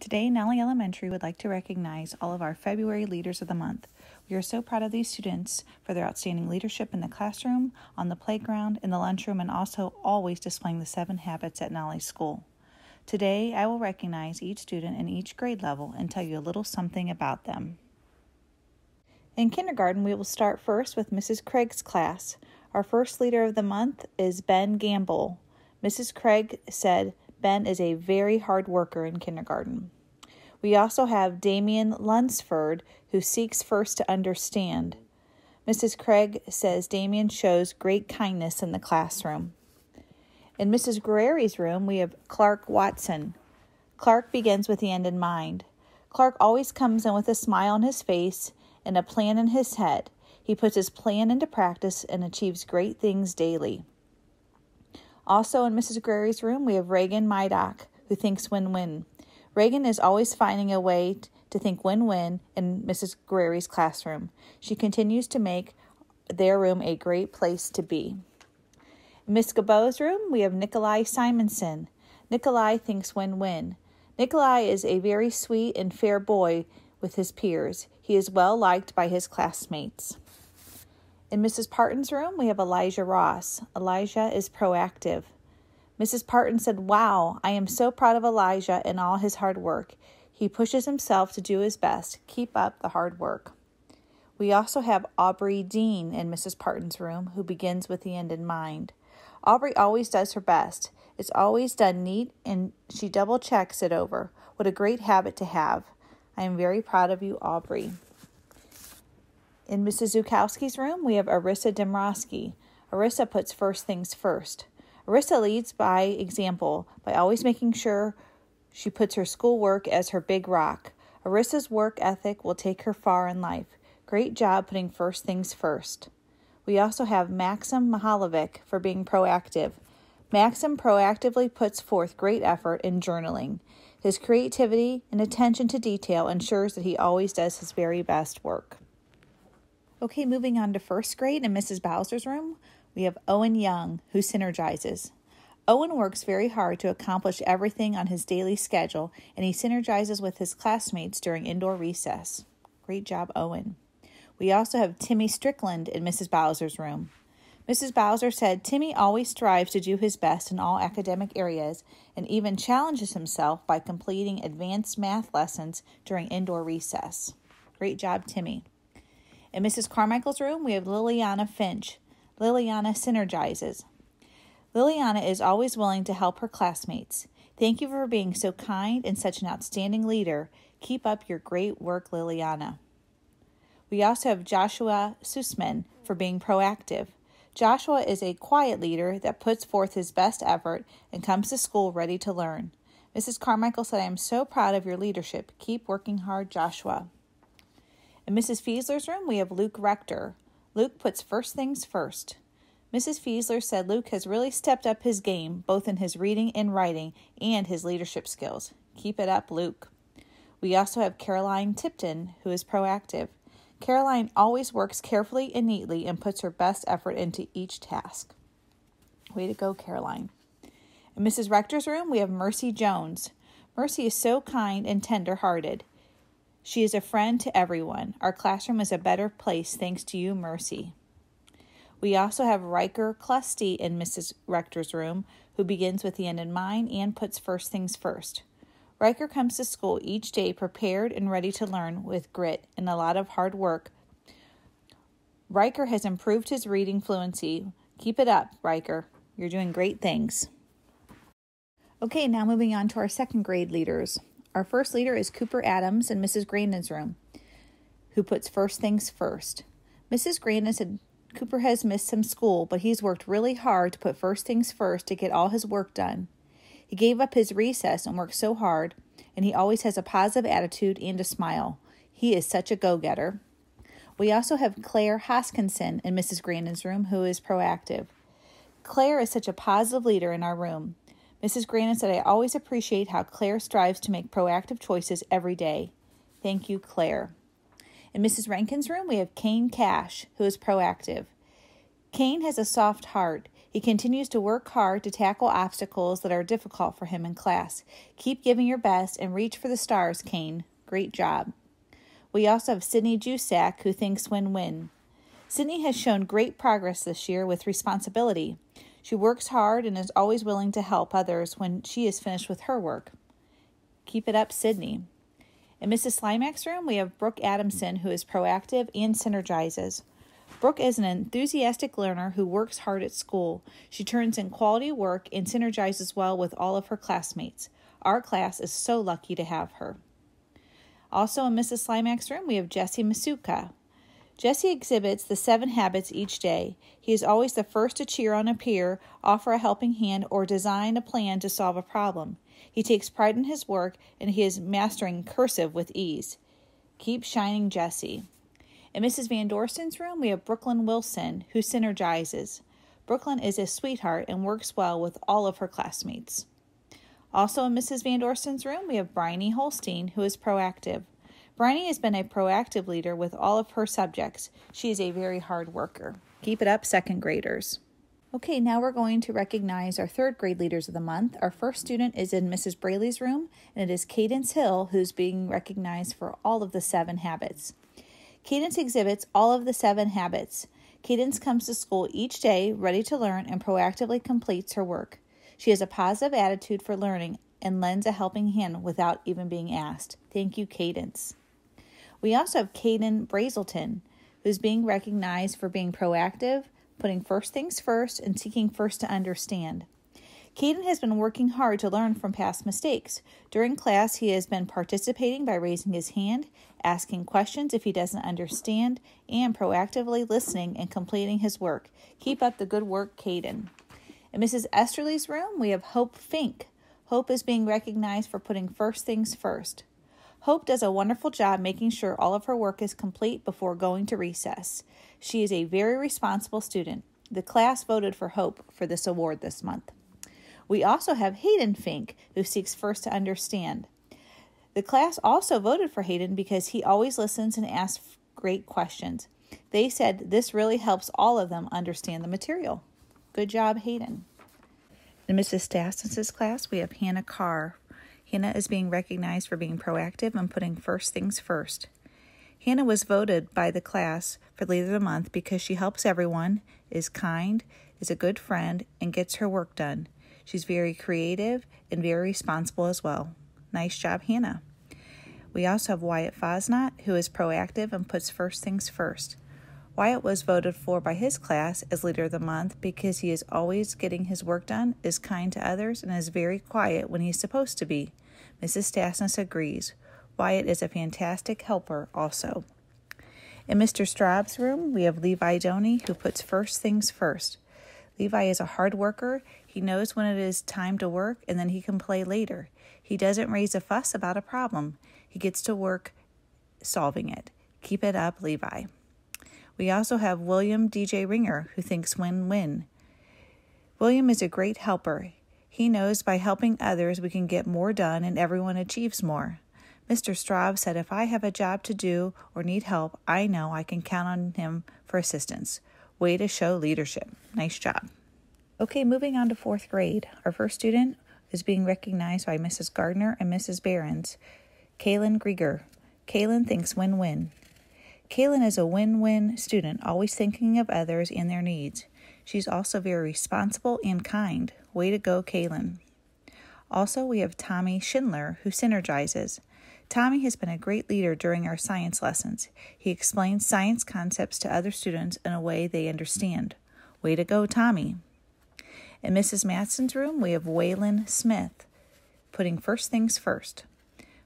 Today, Nally Elementary would like to recognize all of our February Leaders of the Month. We are so proud of these students for their outstanding leadership in the classroom, on the playground, in the lunchroom, and also always displaying the 7 habits at Nally School. Today, I will recognize each student in each grade level and tell you a little something about them. In kindergarten, we will start first with Mrs. Craig's class. Our first leader of the month is Ben Gamble. Mrs. Craig said Ben is a very hard worker in kindergarten. We also have Damien Lunsford, who seeks first to understand. Mrs. Craig says Damien shows great kindness in the classroom. In Mrs. Guerreri's room, we have Clark Watson. Clark begins with the end in mind. Clark always comes in with a smile on his face and a plan in his head. He puts his plan into practice and achieves great things daily. Also in Mrs. Guerreri's room, we have Reagan Mydock, who thinks win-win. Reagan is always finding a way to think win-win in Mrs. Guerreri's classroom. She continues to make their room a great place to be. In Miss Gabo's room, we have Nikolai Simonson. Nikolai thinks win-win. Nikolai is a very sweet and fair boy with his peers. He is well liked by his classmates. In Mrs. Parton's room, we have Elijah Ross. Elijah is proactive. Mrs. Parton said, "Wow, I am so proud of Elijah and all his hard work. He pushes himself to do his best. Keep up the hard work." We also have Aubrey Dean in Mrs. Parton's room, who begins with the end in mind. Aubrey always does her best. It's always done neat, and she double checks it over. What a great habit to have. I am very proud of you, Aubrey. In Mrs. Zukowski's room, we have Arissa Demrosky. Arissa puts first things first. Arissa leads by example by always making sure she puts her schoolwork as her big rock. Arissa's work ethic will take her far in life. Great job putting first things first. We also have Maxim Mihalovic for being proactive. Maxim proactively puts forth great effort in journaling. His creativity and attention to detail ensures that he always does his very best work. Okay, moving on to first grade in Mrs. Bowser's room, we have Owen Young, who synergizes. Owen works very hard to accomplish everything on his daily schedule, and he synergizes with his classmates during indoor recess. Great job, Owen. We also have Timmy Strickland in Mrs. Bowser's room. Mrs. Bowser said Timmy always strives to do his best in all academic areas and even challenges himself by completing advanced math lessons during indoor recess. Great job, Timmy. In Mrs. Carmichael's room, we have Liliana Finch. Liliana synergizes. Liliana is always willing to help her classmates. Thank you for being so kind and such an outstanding leader. Keep up your great work, Liliana. We also have Joshua Sussman for being proactive. Joshua is a quiet leader that puts forth his best effort and comes to school ready to learn. Mrs. Carmichael said, "I am so proud of your leadership. Keep working hard, Joshua." In Mrs. Fiesler's room, we have Luke Rector. Luke puts first things first. Mrs. Fiesler said Luke has really stepped up his game, both in his reading and writing and his leadership skills. Keep it up, Luke. We also have Caroline Tipton, who is proactive. Caroline always works carefully and neatly and puts her best effort into each task. Way to go, Caroline. In Mrs. Rector's room, we have Mercy Jones. Mercy is so kind and tender-hearted. She is a friend to everyone. Our classroom is a better place thanks to you, Mercy. We also have Riker Clusty in Mrs. Rector's room, who begins with the end in mind and puts first things first. Riker comes to school each day prepared and ready to learn with grit and a lot of hard work. Riker has improved his reading fluency. Keep it up, Riker. You're doing great things. Okay, now moving on to our second grade leaders. Our first leader is Cooper Adams in Mrs. Grandin's room, who puts first things first. Mrs. Grandin said Cooper has missed some school, but he's worked really hard to put first things first to get all his work done. He gave up his recess and worked so hard, and he always has a positive attitude and a smile. He is such a go-getter. We also have Claire Hoskinson in Mrs. Grandin's room, who is proactive. Claire is such a positive leader in our room. Mrs. Grandin said, "I always appreciate how Claire strives to make proactive choices every day." Thank you, Claire. In Mrs. Rankin's room, we have Kane Cash, who is proactive. Kane has a soft heart. He continues to work hard to tackle obstacles that are difficult for him in class. Keep giving your best and reach for the stars, Kane. Great job. We also have Sydney Jusak, who thinks win-win. Sydney has shown great progress this year with responsibility. She works hard and is always willing to help others when she is finished with her work. Keep it up, Sydney. In Mrs. Slimak's room, we have Brooke Adamson, who is proactive and synergizes. Brooke is an enthusiastic learner who works hard at school. She turns in quality work and synergizes well with all of her classmates. Our class is so lucky to have her. Also in Mrs. Slimak's room, we have Jesse Masuka. Jesse exhibits the 7 habits each day. He is always the first to cheer on a peer, offer a helping hand, or design a plan to solve a problem. He takes pride in his work, and he is mastering cursive with ease. Keep shining, Jesse. In Mrs. Van Dorsten's room, we have Brooklyn Wilson, who synergizes. Brooklyn is a sweetheart and works well with all of her classmates. Also in Mrs. Van Dorsten's room, we have Bryony Holstein, who is proactive. Bryony has been a proactive leader with all of her subjects. She is a very hard worker. Keep it up, second graders. Okay, now we're going to recognize our third grade leaders of the month. Our first student is in Mrs. Braley's room, and it is Cadence Hill, who's being recognized for all of the 7 habits. Cadence exhibits all of the 7 habits. Cadence comes to school each day ready to learn and proactively completes her work. She has a positive attitude for learning and lends a helping hand without even being asked. Thank you, Cadence. We also have Caden Brazelton, who's being recognized for being proactive, putting first things first, and seeking first to understand. Caden has been working hard to learn from past mistakes. During class, he has been participating by raising his hand, asking questions if he doesn't understand, and proactively listening and completing his work. Keep up the good work, Caden. In Mrs. Esterly's room, we have Hope Fink. Hope is being recognized for putting first things first. Hope does a wonderful job making sure all of her work is complete before going to recess. She is a very responsible student. The class voted for Hope for this award this month. We also have Hayden Fink, who seeks first to understand. The class also voted for Hayden because he always listens and asks great questions. They said this really helps all of them understand the material. Good job, Hayden. In Mrs. Stasnis's class, we have Hannah Carr. Hannah is being recognized for being proactive and putting first things first. Hannah was voted by the class for Leader of the Month because she helps everyone, is kind, is a good friend, and gets her work done. She's very creative and very responsible as well. Nice job, Hannah. We also have Wyatt Fosnot, who is proactive and puts first things first. Wyatt was voted for by his class as Leader of the Month because he is always getting his work done, is kind to others, and is very quiet when he's supposed to be. Mrs. Stasnis agrees. Wyatt is a fantastic helper also. In Mr. Straub's room, we have Levi Doney, who puts first things first. Levi is a hard worker. He knows when it is time to work, and then he can play later. He doesn't raise a fuss about a problem. He gets to work solving it. Keep it up, Levi. We also have William DJ Ringer, who thinks win-win. William is a great helper. He knows by helping others we can get more done and everyone achieves more. Mr. Straub said if I have a job to do or need help, I know I can count on him for assistance. Way to show leadership. Nice job. Okay, moving on to 4th grade. Our first student is being recognized by Mrs. Gardner and Mrs. Behrens. Kaylin Grieger. Kaylin thinks win-win. Kaylin is a win-win student, always thinking of others and their needs. She's also very responsible and kind. Way to go, Kaylin. Also, we have Tommy Schindler, who synergizes. Tommy has been a great leader during our science lessons. He explains science concepts to other students in a way they understand. Way to go, Tommy. In Mrs. Matson's room, we have Waylon Smith, putting first things first.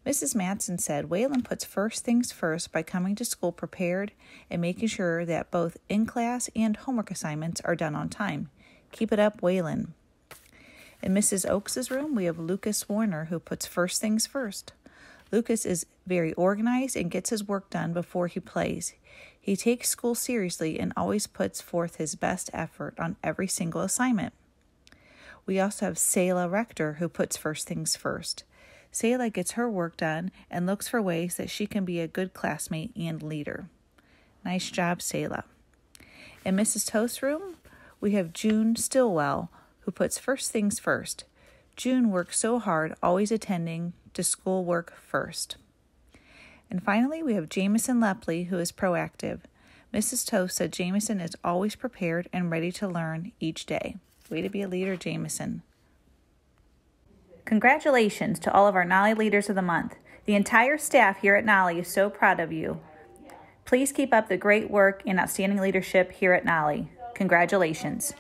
Mrs. Matson said Waylon puts first things first by coming to school prepared and making sure that both in-class and homework assignments are done on time. Keep it up, Waylon. In Mrs. Oakes' room, we have Lucas Warner, who puts first things first. Lucas is very organized and gets his work done before he plays. He takes school seriously and always puts forth his best effort on every single assignment. We also have Selah Rector, who puts first things first. Selah gets her work done and looks for ways that she can be a good classmate and leader. Nice job, Selah. In Mrs. Toast's room, we have June Stillwell, who puts first things first. June works so hard, always attending to schoolwork first. And finally, we have Jameson Lepley, who is proactive. Mrs. Toast said Jameson is always prepared and ready to learn each day. Way to be a leader, Jameson. Congratulations to all of our NALI Leaders of the Month. The entire staff here at NALI is so proud of you. Please keep up the great work and outstanding leadership here at NALI. Congratulations.